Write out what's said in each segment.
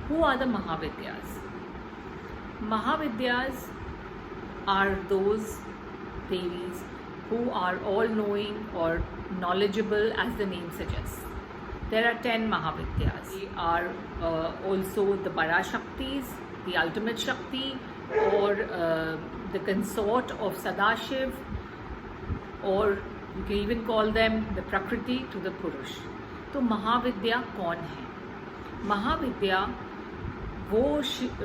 Who are the Mahavidyas? Mahavidyas are those Devis who are all-knowing or knowledgeable, as the name suggests. There are 10 Mahavidyas. They are also the Parashaktis, the ultimate Shakti, or the consort of Sadashiv, or you can even call them the Prakriti to the Purush. तो महाविद्या कौन है? महाविद्या वो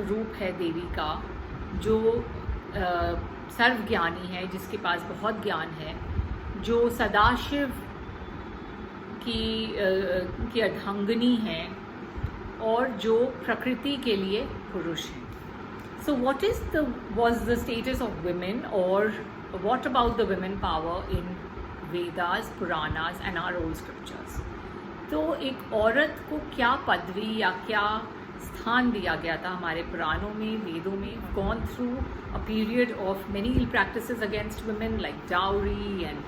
रूप है देवी का जो सर्वज्ञानी है, जिसके पास बहुत ज्ञान है, जो सदाशिव की अर्धांगिनी है और जो प्रकृति के लिए पुरुष है. So what was the status of women, or what about the women power in Vedas, Puranas and our old scriptures? तो एक औरत को क्या पदवी या क्या स्थान दिया गया था हमारे पुराणों में, वेदों में. Gone through a period of many ill practices against women like dowry and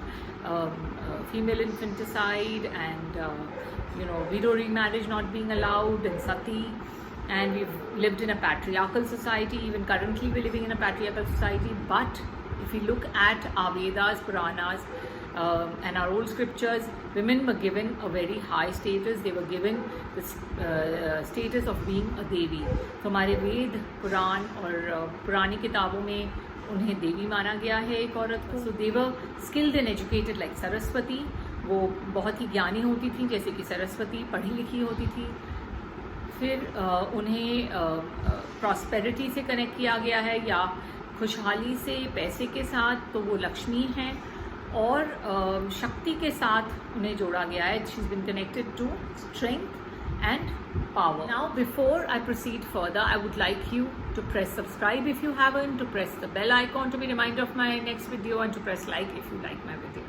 female infanticide and widow remarriage not being allowed, and sati. And we've lived in a patriarchal society. Even currently we're living in a patriarchal society. But if we look at our Vedas, Puranas and our old scriptures, women were given a very high status. They were given the status of being a devi. तो हमारे वेद, पुराण और पुरानी किताबों में उन्हें देवी माना गया है, एक औरत को. So they were skilled and educated like Saraswati. वो बहुत ही ज्ञानी होती थी, जैसे कि सरस्वती पढ़ी लिखी होती थी. फिर उन्हें प्रॉस्पेरिटी से कनेक्ट किया गया है, या खुशहाली से, पैसे के साथ, तो वो लक्ष्मी हैं. और शक्ति के साथ उन्हें जोड़ा गया है. She is been connected to strength and power. Now before I proceed further, I would like you to press subscribe if you haven't, to press the bell icon to be reminded of my next video, and to press like if you like my video.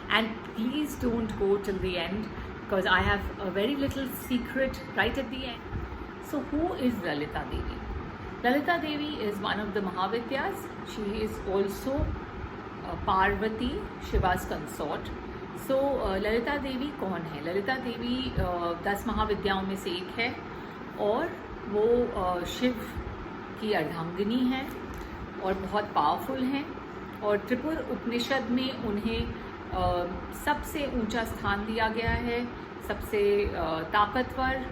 And please don't go till the end, because I have a very little secret right at the end. So who is Lalita Devi? Lalita Devi is one of the Mahavidyas. She is also Parvati, Shiva's consort. So Lalita Devi कौन है? ललिता देवी 10 महाविद्याओं में से एक है, और वो शिव की अर्धांगिनी है और बहुत पावरफुल हैं. और त्रिपुर उपनिषद में उन्हें सबसे ऊंचा स्थान दिया गया है, सबसे ताकतवर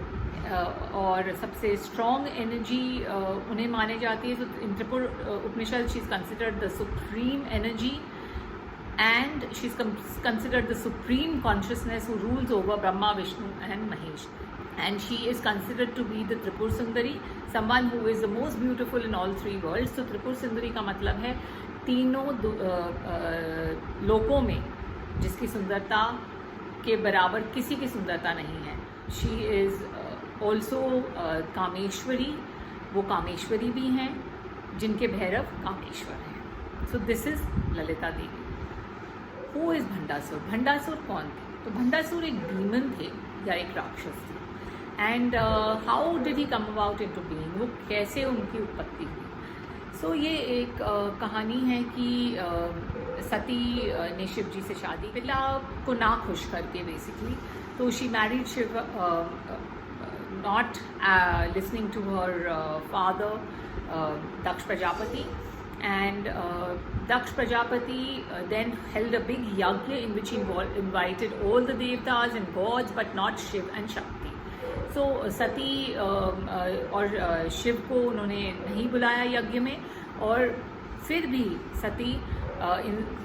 और सबसे स्ट्रॉन्ग एनर्जी उन्हें माने जाती है. तो in Tripura Upanishad she is considered the supreme energy, and she's considered the supreme consciousness who rules over Brahma, Vishnu and Mahesh. And she is considered to be the Tripur Sundari, someone who is the most beautiful in all three worlds. So Tripur Sundari का मतलब है तीनों लोकों में जिसकी सुंदरता के बराबर किसी की सुंदरता नहीं है. She is also Kameshwari. वो कामेश्वरी भी हैं जिनके भैरव कामेश्वर हैं. So this is Lalita Devi. Who is Bhandasura? Bhandasura कौन थे? तो भंडासुर एक डीमन थे या एक राक्षस थे. And how did he come about into being? वो कैसे उनकी उत्पत्ति हुई? सो ये एक कहानी है कि सती ने शिव जी से शादी, पिता को ना खुश करके बेसिकली, तो she married Shiv, not listening to her father Daksh Prajapati. And Daksh Prajapati then held a big yagya in which he invited all the devtas and gods, but not Shiv and Shakti. So Sati और शिव को उन्होंने नहीं बुलाया यज्ञ में, और फिर भी सती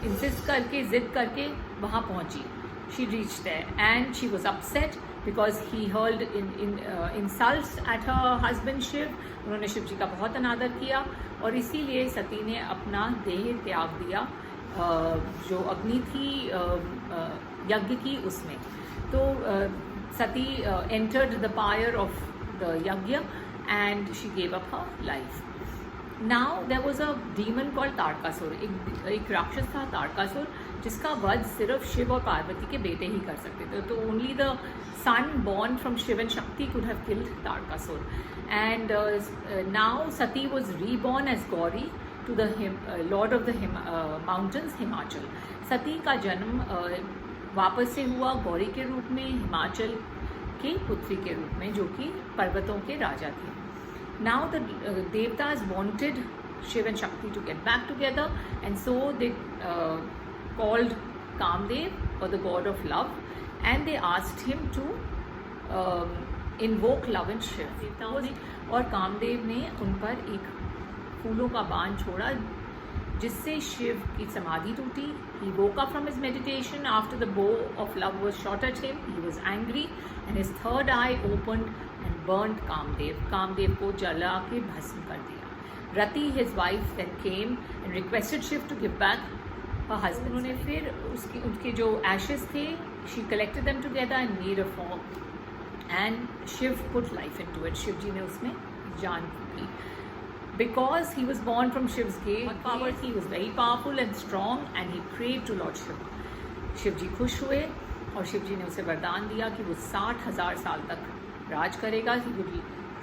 इंसिस्ट करके, जिद करके वहाँ पहुँची. She reached there and she was upset because he hurled insults at her husband Shiv. उन्होंने शिव जी का बहुत अनादर किया, और इसीलिए सती ने अपना देह त्याग दिया, जो अग्नि थी यज्ञ की उसमें. तो सती entered the pyre of the yajna and she gave up her life. Now there was a demon called Tarakasur. एक राक्षस था तारकासुर, जिसका वध सिर्फ शिव और पार्वती के बेटे ही कर सकते थे. तो only the son born from Shiv and Shakti could have killed Tarkasur. And now Sati was reborn as Gauri to the Lord of the mountains, Himachal. सती का जन्म वापस से हुआ गौरी के रूप में, हिमाचल के पुत्री के रूप में, जो कि पर्वतों के राजा थे. Now the Devtas wanted Shiv and Shakti to get back together, and so they called Kamdev, or the god of love, and they asked him to invoke love in Shiv. देवताओं ने और कामदेव ने उन पर एक फूलों का बाण छोड़ा, जिससे शिव की समाधि टूटी. He woke up from his meditation after the bow of love was shot at him. He was angry and his third eye opened and burnt Kamdev. Kamdev को जला के भस्म कर दिया. Rati, his wife, then came and requested Shiv to give back her husband. उन्होंने फिर उनके जो ashes थे, she collected them together and made a form, and Shiv put life into it. Shiv जी ने उसमें जान फूकी. Because he was born from Shiv's powers, he was very powerful and strong, and he prayed to Lord Shiva. Shiv जी खुश हुए और शिव जी ने उसे वरदान दिया कि वो 60,000 साल तक राज करेगा. He would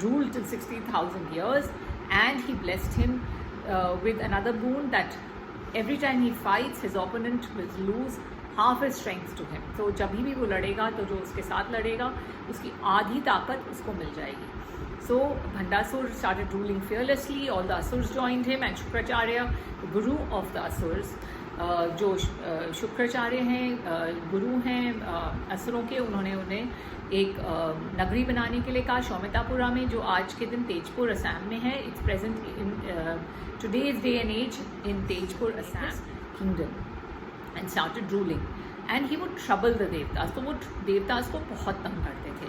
rule till 60,000 years, and he blessed him with another boon that every time he fights, his opponent will lose half his strength to him. तो जब भी वो लड़ेगा तो जो उसके साथ लड़ेगा उसकी आधी ताकत उसको मिल जाएगी. So Bhandasur started ruling fearlessly. All the Asurs joined him, and Shukracharya, the guru of the Asurs, जो शुक्राचार्य हैं, गुरु हैं असुरों के, उन्होंने उन्हें एक नगरी बनाने के लिए कहा शौमितापुरा में, जो आज के दिन तेजपुर असम में है. It's present in today's day and age in Tejpur, Assam kingdom, and started ruling. And he would trouble the Devtas. तो वो Devtas को बहुत तंग करते थे.